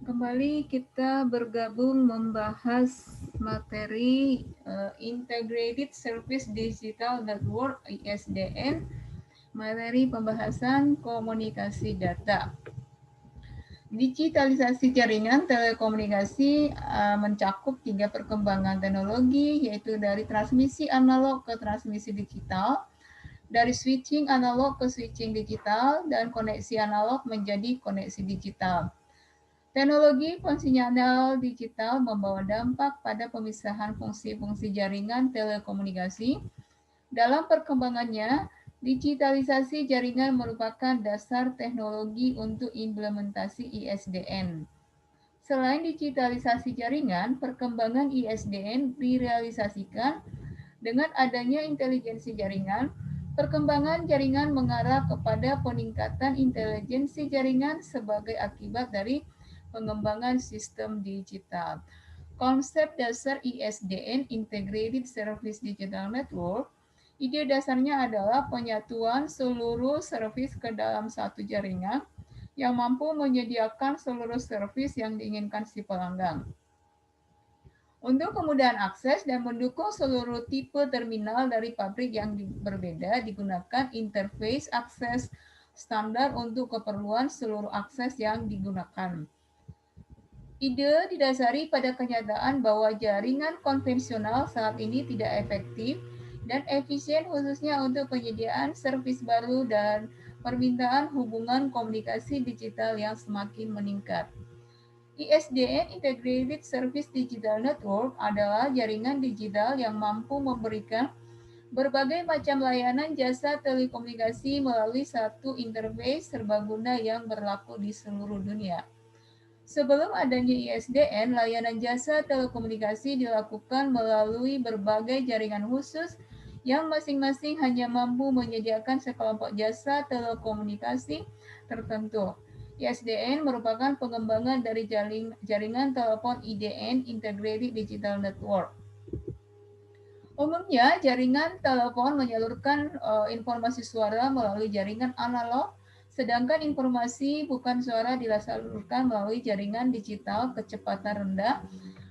Kembali kita bergabung membahas materi Integrated Service Digital Network ISDN, materi pembahasan komunikasi data. Digitalisasi jaringan telekomunikasi mencakup 3 perkembangan teknologi, yaitu dari transmisi analog ke transmisi digital, dari switching analog ke switching digital, dan koneksi analog menjadi koneksi digital. Teknologi pensinyal digital membawa dampak pada pemisahan fungsi-fungsi jaringan telekomunikasi. Dalam perkembangannya, digitalisasi jaringan merupakan dasar teknologi untuk implementasi ISDN. Selain digitalisasi jaringan, perkembangan ISDN direalisasikan dengan adanya intelijensi jaringan. Perkembangan jaringan mengarah kepada peningkatan intelijensi jaringan sebagai akibat dari pengembangan sistem digital. Konsep dasar ISDN, Integrated Service Digital Network, ide dasarnya adalah penyatuan seluruh servis ke dalam satu jaringan yang mampu menyediakan seluruh servis yang diinginkan si pelanggan. Untuk kemudahan akses dan mendukung seluruh tipe terminal dari pabrik yang berbeda, digunakan interface akses standar untuk keperluan seluruh akses yang digunakan. Ide didasari pada kenyataan bahwa jaringan konvensional saat ini tidak efektif dan efisien, khususnya untuk penyediaan servis baru dan permintaan hubungan komunikasi digital yang semakin meningkat. ISDN, Integrated Service Digital Network, adalah jaringan digital yang mampu memberikan berbagai macam layanan jasa telekomunikasi melalui satu interface serbaguna yang berlaku di seluruh dunia. Sebelum adanya ISDN, layanan jasa telekomunikasi dilakukan melalui berbagai jaringan khusus yang masing-masing hanya mampu menyediakan sekelompok jasa telekomunikasi tertentu. ISDN merupakan pengembangan dari jaringan telepon IDN, Integrated Digital Network. Umumnya, jaringan telepon menyalurkan informasi suara melalui jaringan analog, sedangkan informasi bukan suara disalurkan melalui jaringan digital kecepatan rendah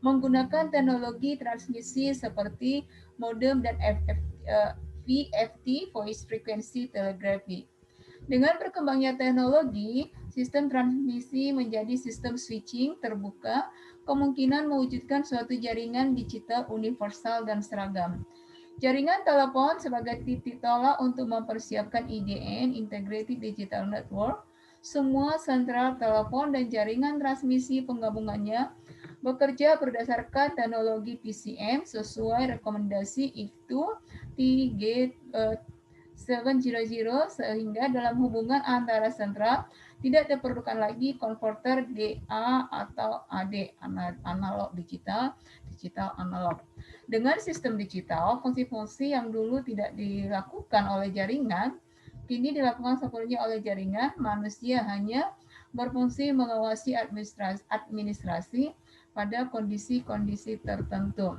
menggunakan teknologi transmisi seperti modem dan VFT, Voice Frequency Telegraphy. Dengan berkembangnya teknologi, sistem transmisi menjadi sistem switching terbuka, kemungkinan mewujudkan suatu jaringan digital universal dan seragam. Jaringan telepon sebagai titik tolak untuk mempersiapkan IDN, Integrated Digital Network. Semua sentral telepon dan jaringan transmisi penggabungannya bekerja berdasarkan teknologi PCM sesuai rekomendasi IFTU TG700, sehingga dalam hubungan antara sentral tidak diperlukan lagi konverter DA atau AD, analog digital, digital analog. Dengan sistem digital, fungsi-fungsi yang dulu tidak dilakukan oleh jaringan kini dilakukan sepenuhnya oleh jaringan. Manusia hanya berfungsi mengawasi administrasi pada kondisi-kondisi tertentu.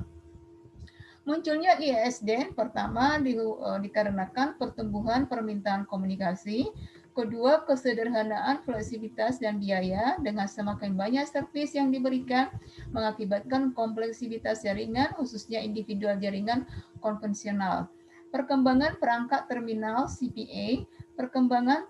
Munculnya ISDN pertama dikarenakan pertumbuhan permintaan komunikasi, kedua kesederhanaan, fleksibilitas, dan biaya. Dengan semakin banyak servis yang diberikan mengakibatkan kompleksitas jaringan, khususnya individual jaringan konvensional. Perkembangan perangkat terminal CPA, perkembangan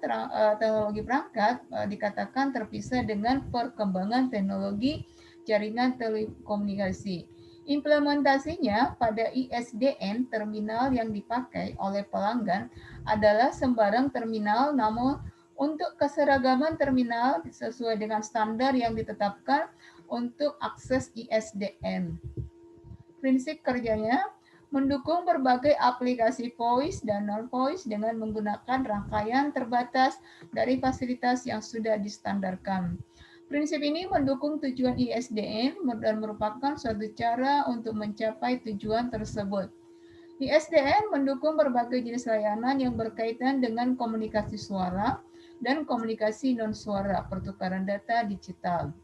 teknologi perangkat dikatakan terpisah dengan perkembangan teknologi jaringan telekomunikasi. Implementasinya pada ISDN, terminal yang dipakai oleh pelanggan adalah sembarang terminal, namun untuk keseragaman terminal sesuai dengan standar yang ditetapkan untuk akses ISDN. Prinsip kerjanya mendukung berbagai aplikasi voice dan non-voice dengan menggunakan rangkaian terbatas dari fasilitas yang sudah distandarkan. Prinsip ini mendukung tujuan ISDN dan merupakan suatu cara untuk mencapai tujuan tersebut. ISDN mendukung berbagai jenis layanan yang berkaitan dengan komunikasi suara dan komunikasi non-suara, pertukaran data digital.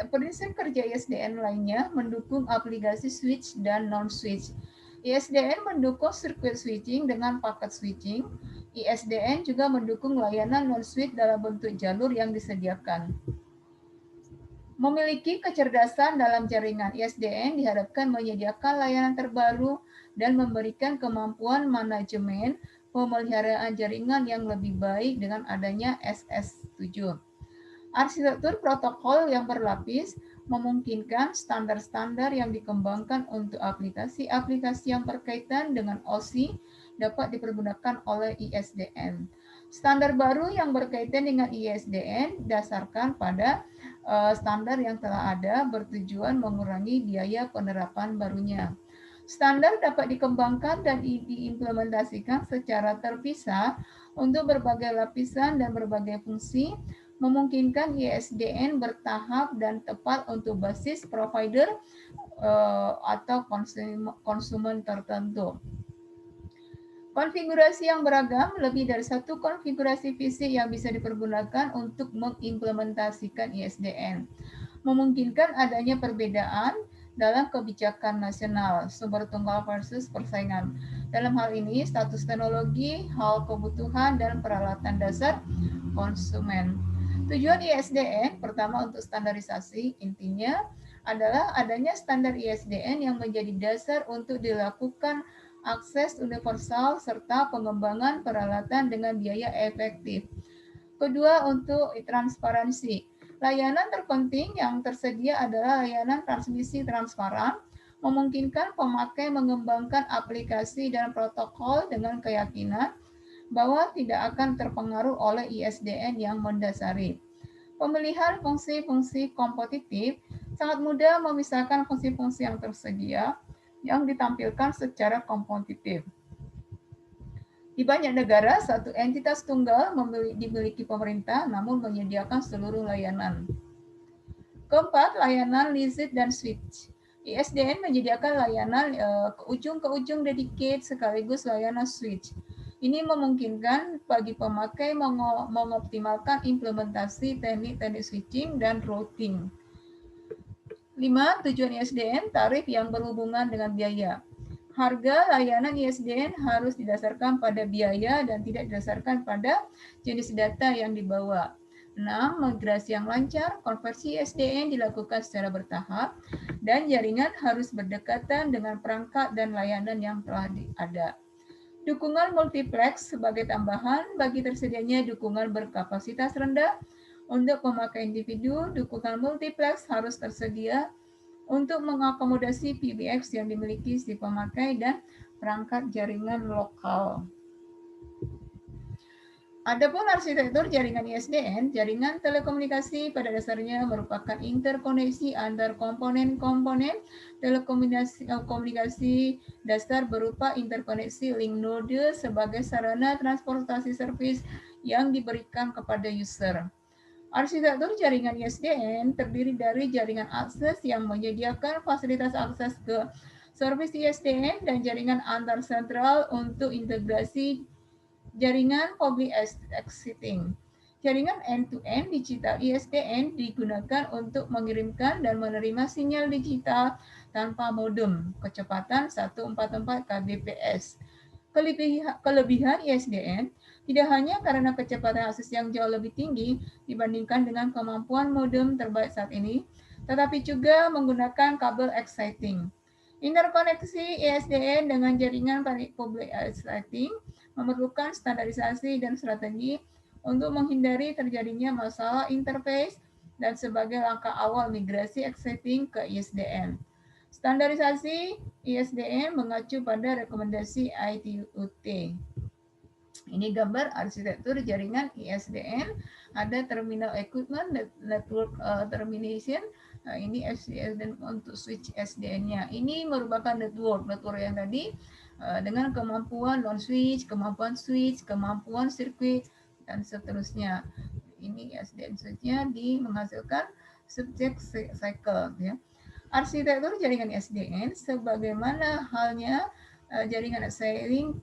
Prinsip kerja ISDN lainnya mendukung aplikasi switch dan non-switch. ISDN mendukung sirkuit switching dengan paket switching. ISDN juga mendukung layanan non-switch dalam bentuk jalur yang disediakan. Memiliki kecerdasan dalam jaringan, ISDN diharapkan menyediakan layanan terbaru dan memberikan kemampuan manajemen pemeliharaan jaringan yang lebih baik dengan adanya SS7. Arsitektur protokol yang berlapis memungkinkan standar-standar yang dikembangkan untuk aplikasi-aplikasi yang berkaitan dengan OSI dapat dipergunakan oleh ISDN. Standar baru yang berkaitan dengan ISDN dasarkan pada standar yang telah ada bertujuan mengurangi biaya penerapan barunya. Standar dapat dikembangkan dan diimplementasikan secara terpisah untuk berbagai lapisan dan berbagai fungsi, memungkinkan ISDN bertahap dan tepat untuk basis provider atau konsumen tertentu. Konfigurasi yang beragam, lebih dari satu konfigurasi fisik yang bisa dipergunakan untuk mengimplementasikan ISDN. Memungkinkan adanya perbedaan dalam kebijakan nasional, sumber tunggal versus persaingan. Dalam hal ini, status teknologi, hal kebutuhan, dan peralatan dasar konsumen. Tujuan ISDN pertama untuk standarisasi, intinya adalah adanya standar ISDN yang menjadi dasar untuk dilakukan akses universal serta pengembangan peralatan dengan biaya efektif. Kedua, untuk transparansi. Layanan terpenting yang tersedia adalah layanan transmisi transparan, memungkinkan pemakai mengembangkan aplikasi dan protokol dengan keyakinan bahwa tidak akan terpengaruh oleh ISDN yang mendasari. Pemilihan fungsi-fungsi kompetitif sangat mudah memisahkan fungsi-fungsi yang tersedia yang ditampilkan secara kompetitif. Di banyak negara, satu entitas tunggal dimiliki pemerintah namun menyediakan seluruh layanan. Keempat, layanan Lizit dan Switch. ISDN menyediakan layanan ke ujung dedicate sekaligus layanan switch. Ini memungkinkan bagi pemakai mengoptimalkan implementasi teknik-teknik switching dan routing. 5. Tujuan ISDN, tarif yang berhubungan dengan biaya. Harga layanan ISDN harus didasarkan pada biaya dan tidak didasarkan pada jenis data yang dibawa. 6. Migrasi yang lancar, konversi ISDN dilakukan secara bertahap, dan jaringan harus berdekatan dengan perangkat dan layanan yang telah ada. Dukungan multiplex sebagai tambahan bagi tersedianya dukungan berkapasitas rendah. Untuk pemakai individu, dukungan multiplex harus tersedia untuk mengakomodasi PBX yang dimiliki si pemakai dan perangkat jaringan lokal. Adapun arsitektur jaringan ISDN, jaringan telekomunikasi pada dasarnya merupakan interkoneksi antar komponen-komponen telekomunikasi dasar berupa interkoneksi link node sebagai sarana transportasi servis yang diberikan kepada user. Arsitektur jaringan ISDN terdiri dari jaringan akses yang menyediakan fasilitas akses ke servis ISDN dan jaringan antar sentral untuk integrasi jaringan public exiting. Jaringan end-to-end digital ISDN digunakan untuk mengirimkan dan menerima sinyal digital tanpa modem, kecepatan 144 kbps. Kelebihan ISDN tidak hanya karena kecepatan akses yang jauh lebih tinggi dibandingkan dengan kemampuan modem terbaik saat ini, tetapi juga menggunakan kabel exciting. Interkoneksi ISDN dengan jaringan public exciting memerlukan standarisasi dan strategi untuk menghindari terjadinya masalah interface dan sebagai langkah awal migrasi exciting ke ISDN. Standarisasi ISDN mengacu pada rekomendasi ITUT. Ini gambar arsitektur jaringan ISDN. Ada terminal equipment, network termination. Nah, ini SDN untuk switch SDN-nya. Ini merupakan network yang tadi dengan kemampuan non-switch, kemampuan switch, kemampuan sirkuit, dan seterusnya. Ini SDN switch-nya menghasilkan subject cycle. Ya. Arsitektur jaringan SDN sebagaimana halnya jaringan sharing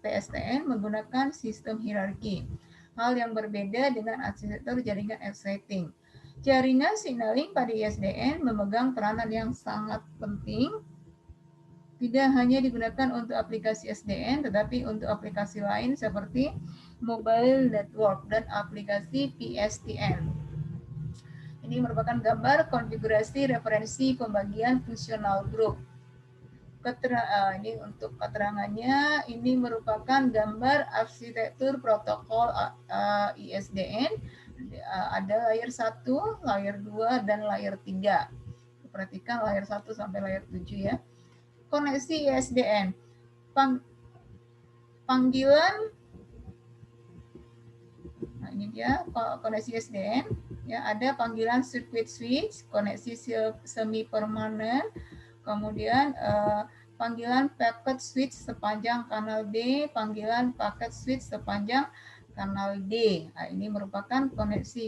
PSTN menggunakan sistem hierarki. Hal yang berbeda dengan arsitektur jaringan exciting. Jaringan signaling pada ISDN memegang peranan yang sangat penting, tidak hanya digunakan untuk aplikasi SDN, tetapi untuk aplikasi lain seperti mobile network dan aplikasi PSTN. Ini merupakan gambar konfigurasi referensi pembagian fungsional grup. Ini untuk keterangannya, ini merupakan gambar arsitektur protokol ISDN. Ada layer 1, layer 2, dan layer 3. Perhatikan layer 1 sampai layer 7 ya. Koneksi ISDN. Panggilan, nah ini dia koneksi ISDN. Ya, ada panggilan circuit switch, koneksi semi permanen, kemudian panggilan packet switch sepanjang kanal D, panggilan packet switch sepanjang kanal D. Nah, ini merupakan koneksi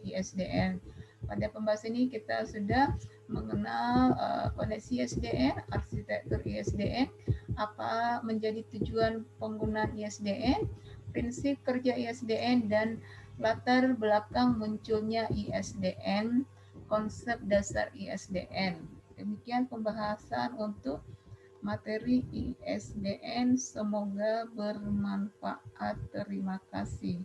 ISDN. Pada pembahasan ini kita sudah mengenal koneksi ISDN, arsitektur ISDN, apa menjadi tujuan penggunaan ISDN, prinsip kerja ISDN, dan latar belakang munculnya ISDN, konsep dasar ISDN. Demikian pembahasan untuk materi ISDN. Semoga bermanfaat. Terima kasih.